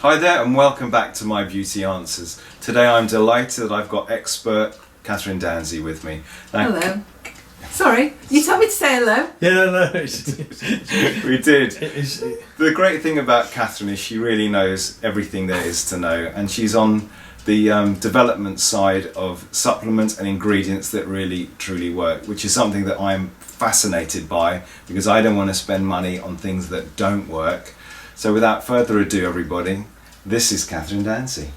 Hi there and welcome back to My Beauty Answers. Today I'm delighted that I've got expert Kathryn Danzey with me. Now, hello. Sorry, you told me to say hello. Yeah, no. We did. The great thing about Kathryn is she really knows everything there is to know, and she's on the development side of supplements and ingredients that really truly work, which is something that I'm fascinated by because I don't want to spend money on things that don't work. So without further ado, everybody, this is Kathryn Danzey.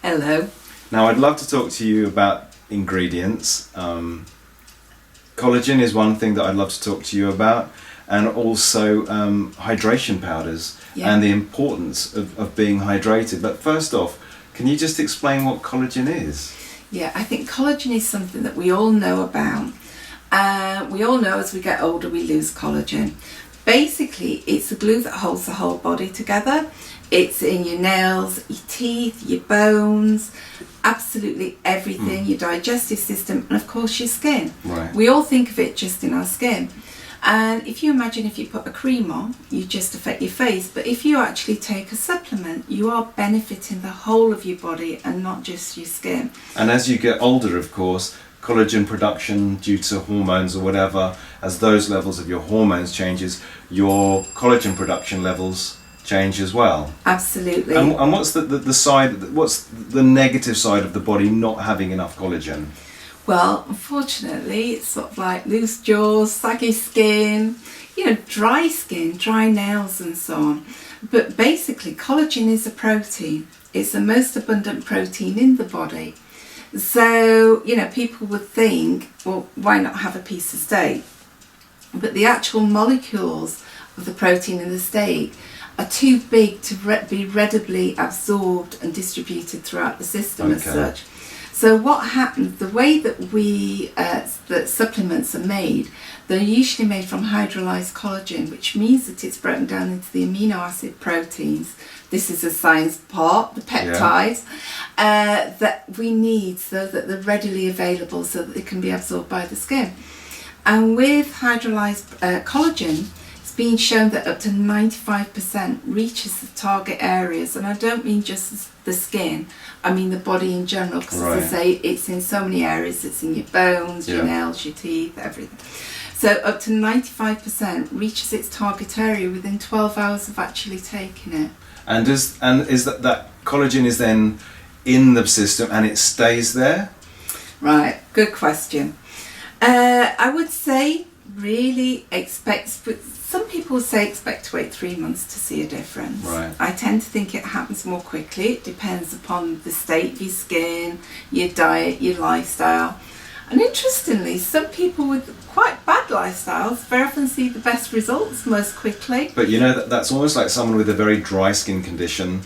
Hello. Now I'd love to talk to you about ingredients. Collagen is one thing that I'd love to talk to you about, and also hydration powders and the importance of being hydrated. But first off, can you just explain what collagen is? Yeah, I think collagen is something that we all know about. We all know as we get older we lose collagen. Basically, it's the glue that holds the whole body together. It's in your nails, your teeth, your bones, absolutely everything, your digestive system, and of course your skin. Right. We all think of it just in our skin. And if you imagine if you put a cream on, you just affect your face. But if you actually take a supplement, you are benefiting the whole of your body and not just your skin. And as you get older, of course, collagen production due to hormones or whatever, as those levels of your hormones changes, your collagen production levels change as well. Absolutely. And what's the side, what's the negative side of the body not having enough collagen? Well, unfortunately, it's sort of like loose jaws, saggy skin, dry skin, dry nails and so on. But basically, collagen is a protein. It's the most abundant protein in the body. So, people would think, well, why not have a piece of steak? But the actual molecules of the protein in the steak are too big to be readily absorbed and distributed throughout the system as such. So what happens, the way that that supplements are made, they're usually made from hydrolyzed collagen, which means that it's broken down into the amino acid proteins. This is a science part, the peptides, that we need so that they're readily available so that they can be absorbed by the skin. And with hydrolyzed collagen, it's been shown that up to 95% reaches the target areas. And I don't mean just the skin, I mean the body in general, because as I say, it's in so many areas. It's in your bones, your nails, your teeth, everything. So up to 95% reaches its target area within 12 hours of actually taking it. And is that collagen is then in the system and it stays there? Right, good question. I would say really some people say expect to wait 3 months to see a difference. Right. I tend to think it happens more quickly. It depends upon the state of your skin, your diet, your lifestyle. And interestingly, some people with quite bad lifestyles very often see the best results most quickly. But that's almost like someone with a very dry skin condition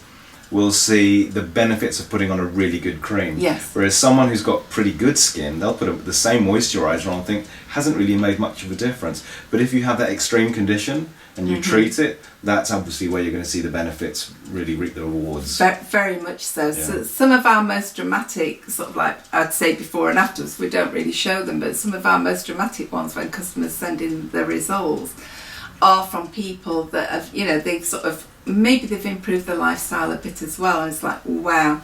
will see the benefits of putting on a really good cream. Yes. Whereas someone who's got pretty good skin, they'll put the same moisturiser on and think hasn't really made much of a difference. But if you have that extreme condition and you treat it, that's obviously where you're going to see the benefits, really reap the rewards. Very much so. Yeah. So some of our most dramatic, sort of like I'd say before and afters, we don't really show them, but some of our most dramatic ones when customers send in their results are from people that have, they've sort of, maybe they've improved their lifestyle a bit as well, and it's like, wow.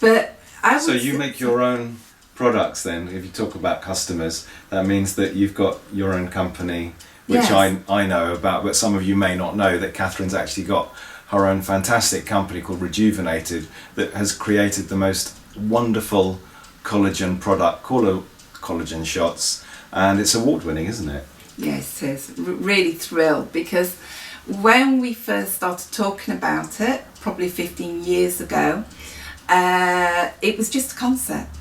But So you make your own products then? If you talk about customers, that means that you've got your own company, which I know about, but some of you may not know that Kathryn's actually got her own fantastic company called Rejuvenated that has created the most wonderful collagen product called Collagen Shots, and it's award-winning, isn't it? Yes, it is. Really thrilled, because when we first started talking about it, probably 15 years ago, it was just a concept.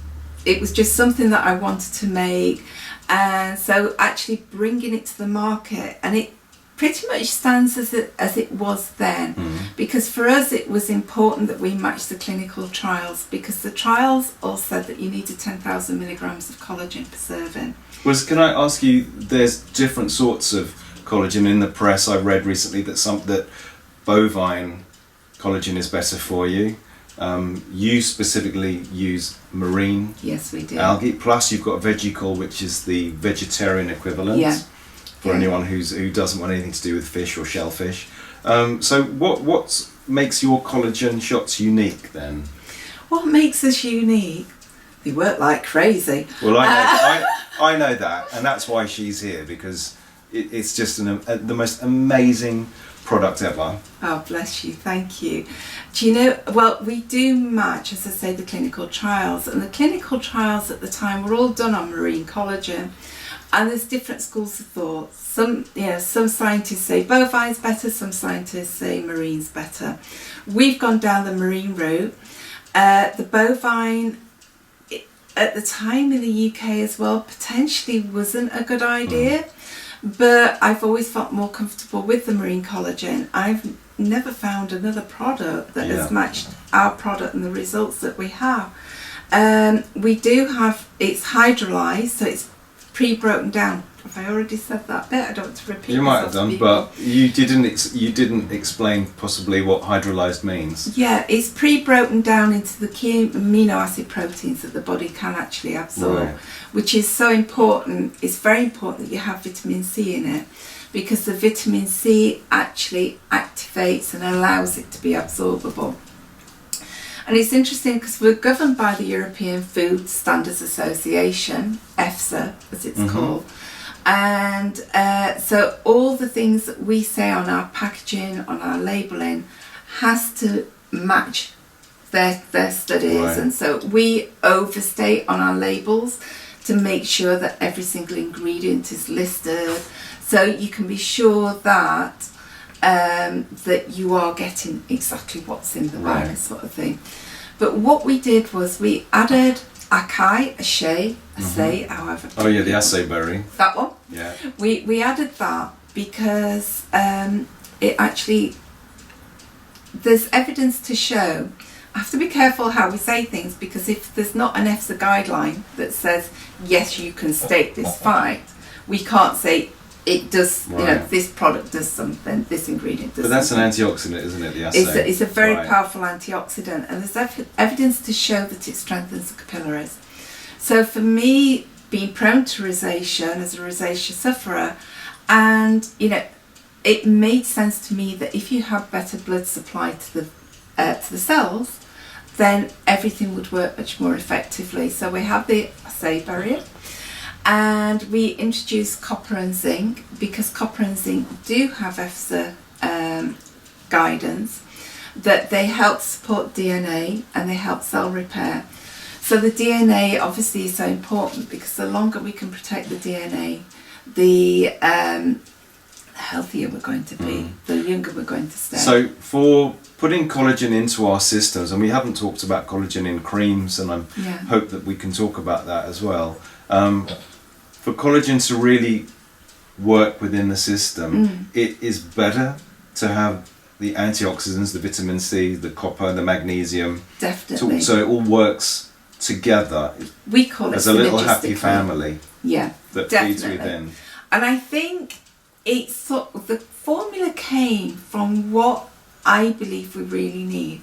It was just something that I wanted to make. And so actually bringing it to the market, and it pretty much stands as it was then, because for us it was important that we match the clinical trials, because the trials all said that you needed 10,000 milligrams of collagen per serving. Can I ask you, there's different sorts of collagen in the press. I read recently that bovine collagen is better for you. You specifically use marine algae, plus you've got Vegicol, which is the vegetarian equivalent for anyone who doesn't want anything to do with fish or shellfish. So what's makes your collagen shots unique then? What makes us unique? They work like crazy. Well, I know that, and that's why she's here, because it's just the most amazing product ever. Oh, bless you, thank you. Do you know, well, we do match, as I say, the clinical trials, and the clinical trials at the time were all done on marine collagen, and there's different schools of thought. Some scientists say bovine's better, some scientists say marine's better. We've gone down the marine route. The bovine, at the time in the UK as well, potentially wasn't a good idea. But I've always felt more comfortable with the marine collagen. I've never found another product that has matched our product and the results that we have. We do have, it's hydrolyzed, so it's pre-broken down. Have I already said that bit? I don't want to repeat. You might have done, but you didn't explain possibly what hydrolyzed means. Yeah, it's pre-broken down into the key amino acid proteins that the body can actually absorb, which is so important. It's very important that you have vitamin C in it, because the vitamin C actually activates and allows it to be absorbable. And it's interesting because we're governed by the European Food Standards Association, EFSA as it's called. And so all the things that we say on our packaging, on our labelling, has to match their studies. And so we overstate on our labels to make sure that every single ingredient is listed, so you can be sure that that you are getting exactly what's in the bag, sort of thing. But what we did was we added acai, acai, however. Oh yeah, the acai berry. That one. Yeah. We added that because it actually, there's evidence to show. I have to be careful how we say things, because if there's not an EFSA guideline that says yes, you can state this fact, we can't say it does. You know, this product does something, this ingredient does. But that's something. An antioxidant, isn't it? The acai. It's a very powerful antioxidant, and there's evidence to show that it strengthens the capillaries. So for me, being prone to rosacea and as a rosacea sufferer, and you know, it made sense to me that if you have better blood supply to the cells, then everything would work much more effectively. So we have the acai barrier, and we introduced copper and zinc, because copper and zinc do have EFSA guidance that they help support DNA and they help cell repair. So the DNA obviously is so important, because the longer we can protect the DNA, the healthier we're going to be, the younger we're going to stay. So for putting collagen into our systems, and we haven't talked about collagen in creams, and I hope that we can talk about that as well. For collagen to really work within the system, it is better to have the antioxidants, the vitamin C, the copper, the magnesium. Definitely. So it all works together. We call it as a little happy family. Yeah, that definitely. feeds within. And I think it's sort of, the formula came from what I believe we really need.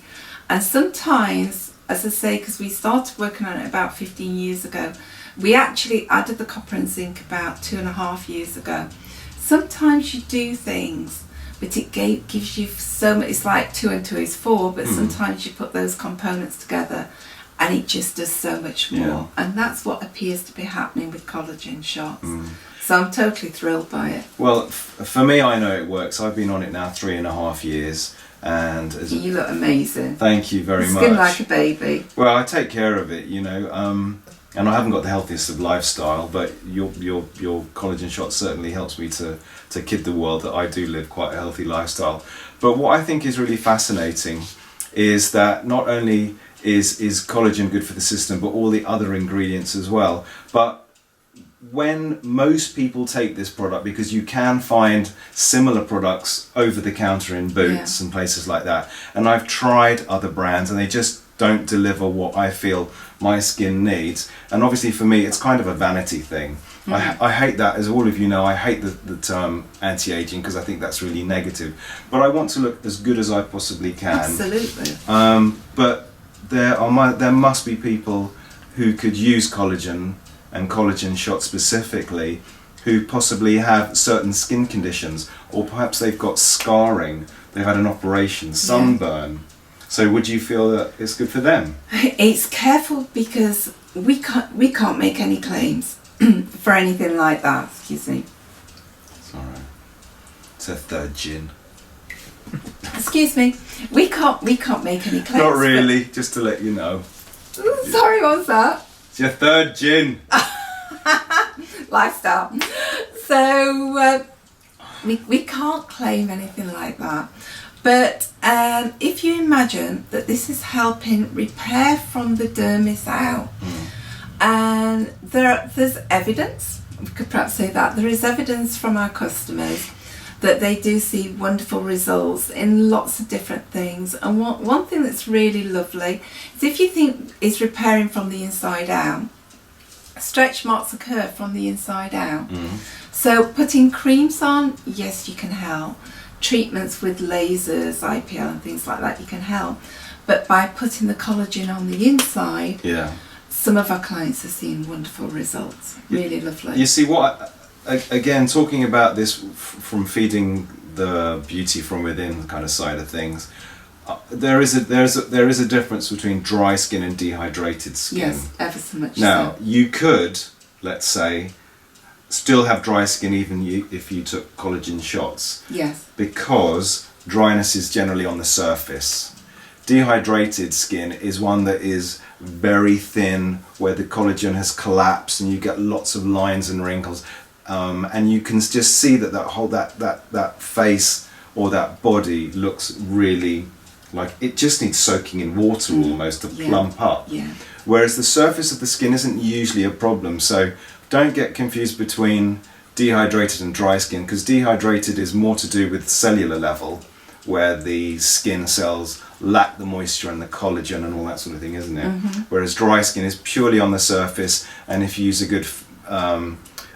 And sometimes, as I say, because we started working on it about 15 years ago, we actually added the copper and zinc about 2.5 years ago. Sometimes you do things, but it gives you so much. It's like 2 and 2 is 4, but sometimes you put those components together and it just does so much more. And that's what appears to be happening with collagen shots. So I'm totally thrilled by it. Well, for me, I know it works. I've been on it now 3.5 years, and you look amazing. Thank you very much. Skin like a baby. Well, I take care of it, you know, and I haven't got the healthiest of lifestyle, but your collagen shot certainly helps me to kid the world that I do live quite a healthy lifestyle. But what I think is really fascinating is that not only is collagen good for the system, but all the other ingredients as well. But when most people take this product, because you can find similar products over the counter in Boots and places like that, and I've tried other brands and they just don't deliver what I feel my skin needs. And obviously for me it's kind of a vanity thing. I hate that, as all of you know. I hate the term anti-aging, because I think that's really negative, but I want to look as good as I possibly can. Absolutely. But there must be people who could use collagen and collagen shots specifically, who possibly have certain skin conditions, or perhaps they've got scarring, they've had an operation, sunburn. So would you feel that it's good for them? It's careful because we can't make any claims for anything like that. Excuse me. It's all right. It's a third gin. Excuse me. We can't make any claims. Not really, just to let you know. Sorry, what was that? It's your third gin. Lifestyle. So we can't claim anything like that. But if you imagine that this is helping repair from the dermis out, and there's evidence, we could perhaps say that, there is evidence from our customers that they do see wonderful results in lots of different things. And one thing that's really lovely is if you think it's repairing from the inside out, stretch marks occur from the inside out. So putting creams on, yes, you can help. Treatments with lasers, IPL and things like that, you can help. But by putting the collagen on the inside, some of our clients are seeing wonderful results. Really lovely. You see what, again, talking about this from feeding the beauty from within kind of side of things, there is a difference between dry skin and dehydrated skin. Yes, ever so much. Now, you could, let's say, still have dry skin even if you took collagen shots. Yes. Because dryness is generally on the surface. Dehydrated skin is one that is very thin, where the collagen has collapsed and you get lots of lines and wrinkles. And you can just see that that face or that body looks really like it just needs soaking in water almost to plump up. Whereas the surface of the skin isn't usually a problem. So don't get confused between dehydrated and dry skin, because dehydrated is more to do with cellular level, where the skin cells lack the moisture and the collagen and all that sort of thing, isn't it? Whereas dry skin is purely on the surface, and if you use a good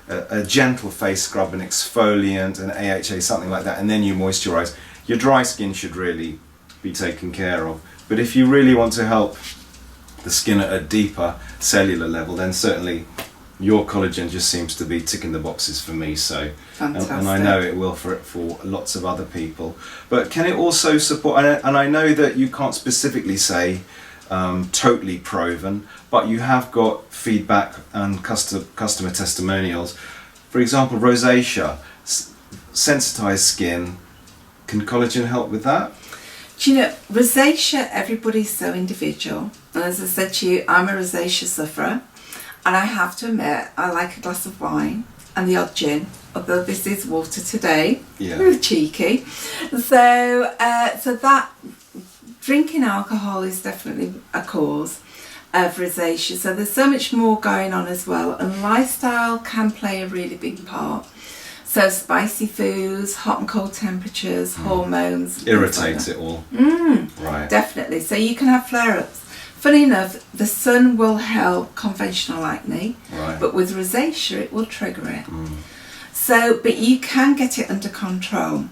a gentle face scrub, an exfoliant, an AHA, something like that, and then you moisturize, your dry skin should really be taken care of. But if you really want to help the skin at a deeper cellular level, then certainly your collagen just seems to be ticking the boxes for me. So, and I know it will for lots of other people. But can it also support? And I know that you can't specifically say totally proven, but you have got feedback and customer testimonials. For example, rosacea, sensitized skin. Can collagen help with that? Do you know, rosacea, everybody's so individual. And as I said to you, I'm a rosacea sufferer. And I have to admit, I like a glass of wine and the odd gin, although this is water today. Cheeky. So that drinking alcohol is definitely a cause of rosacea. So there's so much more going on as well, and lifestyle can play a really big part. So spicy foods, hot and cold temperatures, hormones. Irritates it all. Right. Definitely. So you can have flare-ups. Funny enough, the sun will help conventional acne, but with rosacea it will trigger it. So, but you can get it under control.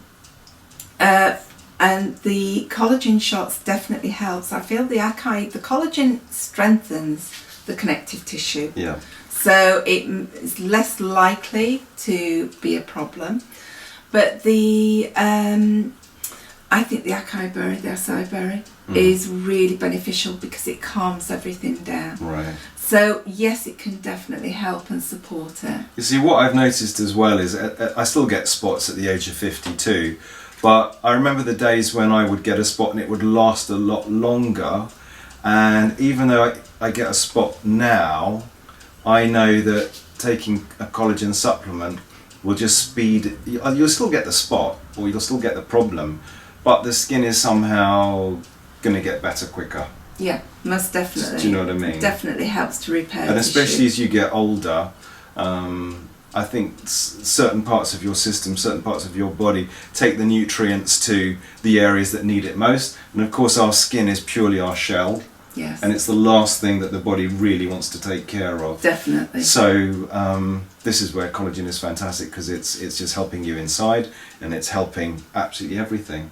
And the collagen shots definitely helps. I feel the collagen strengthens the connective tissue. So it is less likely to be a problem. But I think the acai berry, the acai berry, is really beneficial because it calms everything down. So yes, it can definitely help and support it. You see, what I've noticed as well is I still get spots at the age of 52, but I remember the days when I would get a spot and it would last a lot longer. And even though I get a spot now, I know that taking a collagen supplement will just speed. You'll still get the spot, or you'll still get the problem, but the skin is somehow going to get better quicker. Yeah, most definitely. Do you know what I mean? Definitely helps to repair. And especially as you get older, I think certain parts of your system, certain parts of your body take the nutrients to the areas that need it most. And of course our skin is purely our shell. Yes. And it's the last thing that the body really wants to take care of. Definitely. So this is where collagen is fantastic, because it's just helping you inside, and it's helping absolutely everything.